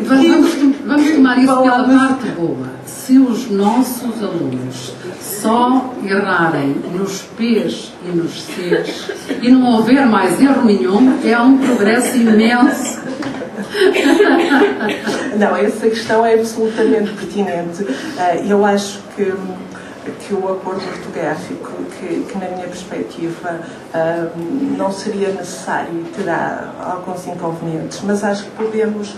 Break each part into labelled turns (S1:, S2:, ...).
S1: Vamos tomar isso pela parte boa. Se os nossos alunos só errarem nos P's e nos C's e não houver mais erro nenhum, é um progresso imenso.
S2: Não, essa questão é absolutamente pertinente. Eu acho que o acordo ortográfico, que na minha perspectiva não seria necessário e terá alguns inconvenientes, mas acho que podemos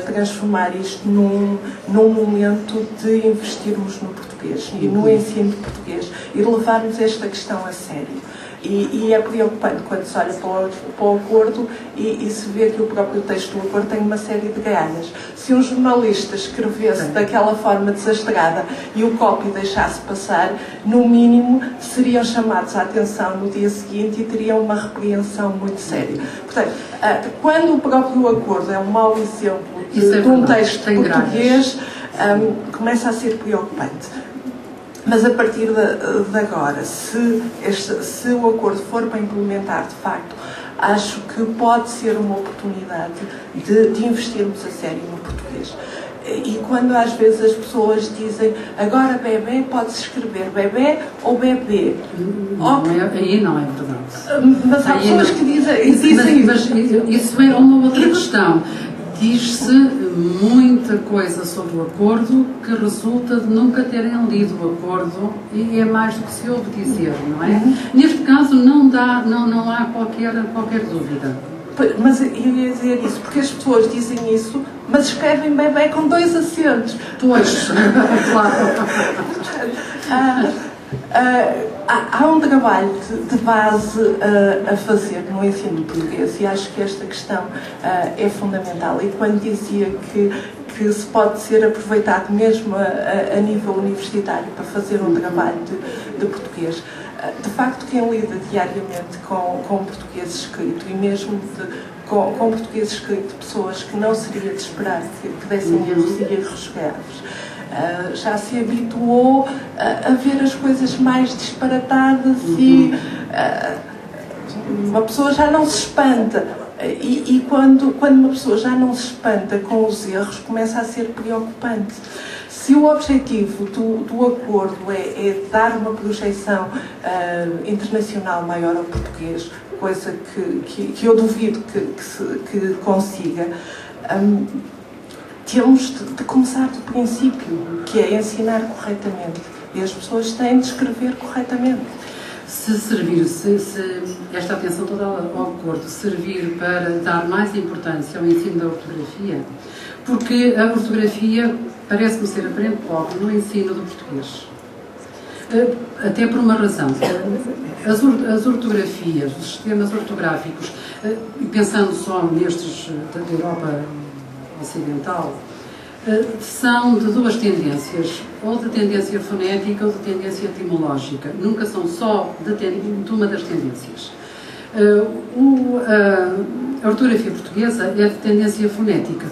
S2: transformar isto num momento de investirmos no português e no ensino de português e levarmos esta questão a sério. E é preocupante quando se olha para o acordo e se vê que o próprio texto do acordo tem uma série de galhas. Se um jornalista escrevesse daquela forma desastrada e o copy deixasse passar, no mínimo seriam chamados à atenção no dia seguinte e teriam uma repreensão muito séria. Portanto, quando o próprio acordo é um mau exemplo de um texto português, começa a ser preocupante. Mas a partir de agora, se o acordo for para implementar de facto, acho que pode ser uma oportunidade de investirmos a sério no português. E quando às vezes as pessoas dizem agora bebê pode-se escrever bebê ou bebê.
S1: Aí não é verdade.
S2: Mas há pessoas que dizem
S1: mas isso é uma outra questão. Diz-se muita coisa sobre o acordo que resulta de nunca terem lido o acordo e é mais do que se ouve dizer, não é? Neste caso não há qualquer dúvida.
S2: Mas eu ia dizer isso, porque as pessoas dizem isso, mas escrevem bebê com 2 acentos.
S1: Pois, claro.
S2: Há um trabalho de base a fazer no ensino português e acho que esta questão é fundamental. E quando dizia que se pode ser aproveitado mesmo a nível universitário para fazer um trabalho de português, de facto quem lida diariamente com português escrito e mesmo com português escrito de pessoas que não seria de esperar que dessem erros e erros graves, já se habituou a ver as coisas mais disparatadas e uma pessoa já não se espanta. E quando uma pessoa já não se espanta com os erros, começa a ser preocupante. Se o objetivo do acordo é dar uma projeção internacional maior ao português, coisa que eu duvido que consiga, temos de começar do princípio, que é ensinar corretamente. E as pessoas têm de escrever corretamente.
S1: Se esta atenção toda ao acordo servir para dar mais importância ao ensino da ortografia, porque a ortografia parece-me ser aparente pobre no ensino do português. Até por uma razão. As ortografias, os sistemas ortográficos, pensando só nestes da Europa Ocidental, são de 2 tendências, ou de tendência fonética ou de tendência etimológica. Nunca são só de uma das tendências. A ortografia portuguesa é de tendência fonética,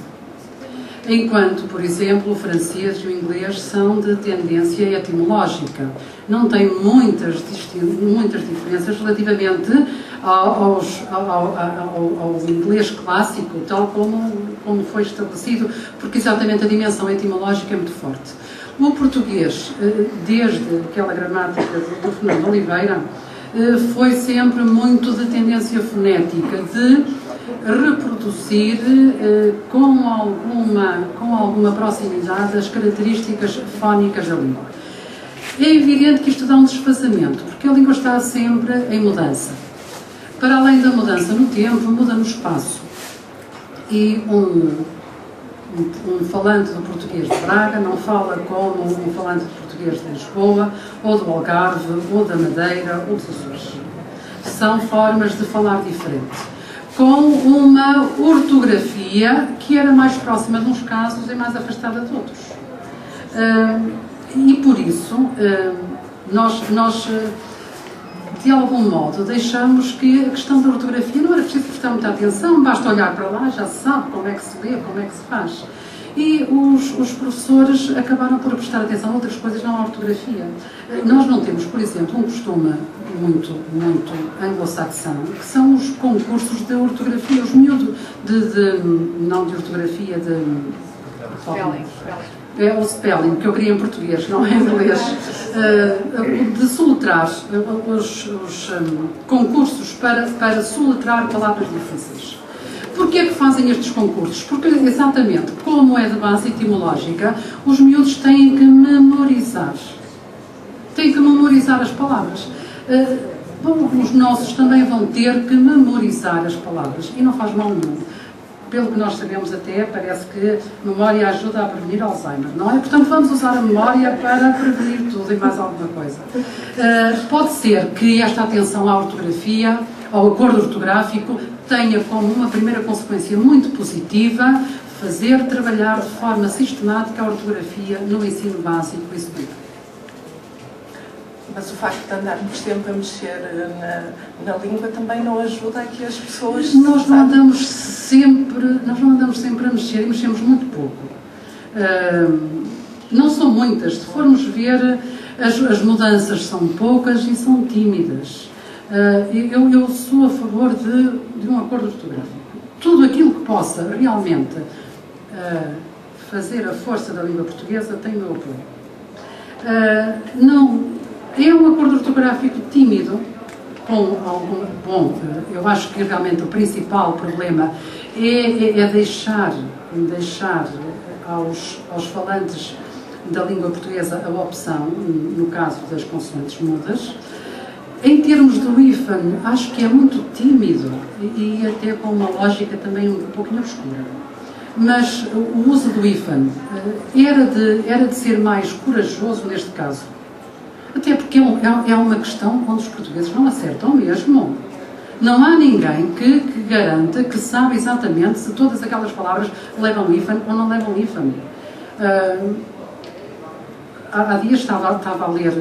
S1: enquanto, por exemplo, o francês e o inglês são de tendência etimológica. Não tem muitas diferenças relativamente ao inglês clássico, tal como foi estabelecido, porque exatamente a dimensão etimológica é muito forte. O português, desde aquela gramática do Fernando Oliveira, foi sempre muito de tendência fonética, de reproduzir com alguma proximidade as características fónicas da língua. É evidente que isto dá um desfazamento, porque a língua está sempre em mudança. Para além da mudança no tempo, muda no espaço. E um falante do português de Braga não fala como um falante de português de Lisboa, ou do Algarve, ou da Madeira, ou dos Açores. São formas de falar diferentes, com uma ortografia que era mais próxima de uns casos e mais afastada de outros. E por isso, nós de algum modo, deixamos que a questão da ortografia não era preciso prestar muita atenção, basta olhar para lá, já se sabe como é que se lê, como é que se faz. E os professores acabaram por prestar atenção a outras coisas, não à ortografia. Nós não temos, por exemplo, um costume muito anglo-saxão, que são os concursos de ortografia, os miúdos não de ortografia, de...
S3: Spelling.
S1: É o spelling, que eu queria em português, não é em inglês, de soletrar os concursos para soletrar palavras difíceis. Porquê é que fazem estes concursos? Porque, exatamente, como é de base etimológica, os miúdos têm que memorizar. Têm que memorizar as palavras. Os nossos também vão ter que memorizar as palavras. E não faz mal nenhum. Pelo que nós sabemos até, parece que memória ajuda a prevenir Alzheimer, não é? Portanto, vamos usar a memória para prevenir tudo e mais alguma coisa. Pode ser que esta atenção à ortografia, ao acordo ortográfico, tenha como uma primeira consequência muito positiva fazer trabalhar de forma sistemática a ortografia no ensino básico e secundário.
S2: Mas o facto de andarmos sempre a mexer na língua também não ajuda a que as pessoas...
S1: Nós não andamos sempre a mexer e mexemos muito pouco. Não são muitas. Se formos ver, as mudanças são poucas e são tímidas. Eu sou a favor de um acordo ortográfico. Tudo aquilo que possa realmente fazer a força da língua portuguesa tem o meu apoio. Não... É um acordo ortográfico tímido, eu acho que realmente o principal problema é deixar aos falantes da língua portuguesa a opção, no caso das consoantes mudas. Em termos do IFAN, acho que é muito tímido e até com uma lógica também um pouquinho obscura. Mas o uso do IFAN era de ser mais corajoso neste caso. Até porque é uma questão onde os portugueses não acertam mesmo. Não há ninguém que garanta que sabe exatamente se todas aquelas palavras levam IFAN ou não levam IFAN. Há dias estava a ler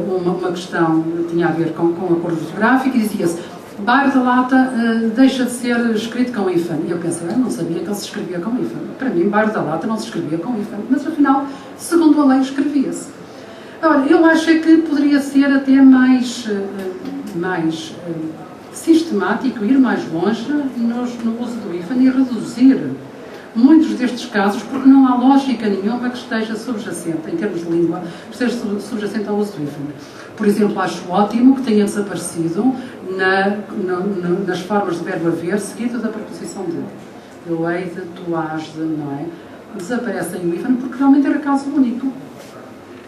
S1: uma questão que tinha a ver com o acordo ortográfico e dizia-se: Bairro da Lata deixa de ser escrito com IFAN. E eu pensei, eu não sabia que ele se escrevia com IFAN. Para mim, Bairro da Lata não se escrevia com IFAN, mas afinal, segundo a lei, escrevia-se. Ora, eu acho que poderia ser até mais sistemático, ir mais longe no uso do IFAN e reduzir muitos destes casos, porque não há lógica nenhuma que esteja subjacente, em termos de língua, que esteja subjacente ao uso do IFAN. Por exemplo, acho ótimo que tenha desaparecido nas formas de verbo haver, seguido da preposição de. Eu hei de, tu has de, não é? Desaparecem o IFAN porque realmente era caso único.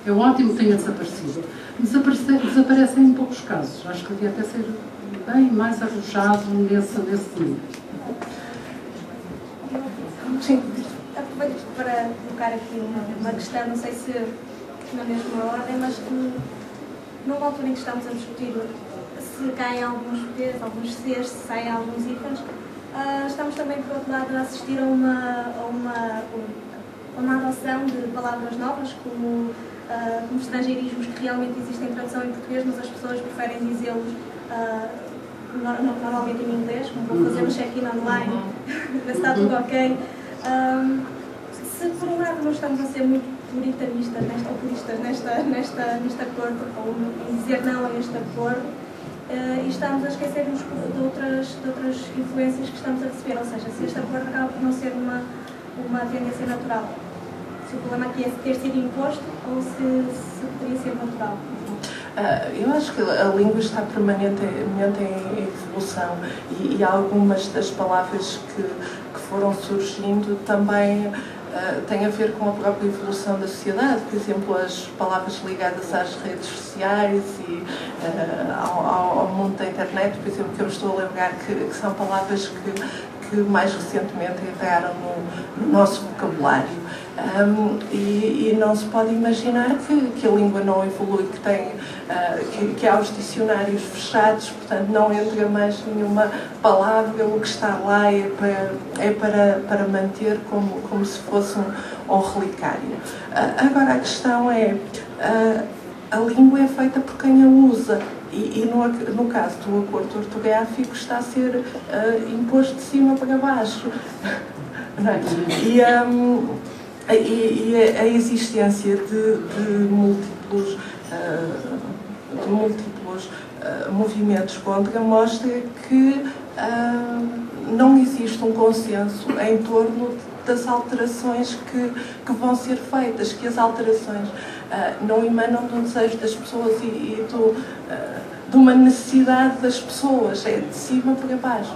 S1: É ótimo que tenha desaparecido. Desaparecem em poucos casos. Acho que devia até ser bem mais arrojado nesse nível.
S4: Sim. Aproveito para colocar aqui uma questão, não sei se na mesma ordem, mas que numa altura em que estamos a discutir se caem alguns P's, alguns C's, se saem alguns ícones, estamos também, por outro lado, a assistir a uma adoção de palavras novas, como estrangeirismos que realmente existem em tradução em português, mas as pessoas preferem dizê-los normalmente em inglês, como vou fazer um check-in online, ver se está tudo ok. Se por um lado não estamos a ser muito puritanistas neste acordo, ou em dizer não a este acordo, e estamos a esquecer-nos de outras influências que estamos a receber, ou seja, se este acordo acaba por não ser uma tendência natural. Se o problema aqui é ter sido imposto ou se poderia ser natural.
S2: Eu acho que a língua está permanentemente em evolução e algumas das palavras que foram surgindo também têm a ver com a própria evolução da sociedade. Por exemplo, as palavras ligadas às redes sociais e ao mundo da internet, por exemplo, que eu estou a lembrar que são palavras que mais recentemente entraram no nosso vocabulário. E não se pode imaginar que a língua não evolui, que há os dicionários fechados, portanto não entra mais nenhuma palavra, o que está lá é para manter como se fosse um relicário. Agora a questão é, a língua é feita por quem a usa. E no caso do acordo ortográfico está a ser imposto de cima para baixo. não é? E a existência de múltiplos movimentos contra mostra que não existe um consenso em torno das alterações que vão ser feitas, que as alterações não emanam de um desejo das pessoas e de uma necessidade das pessoas, é de cima para baixo.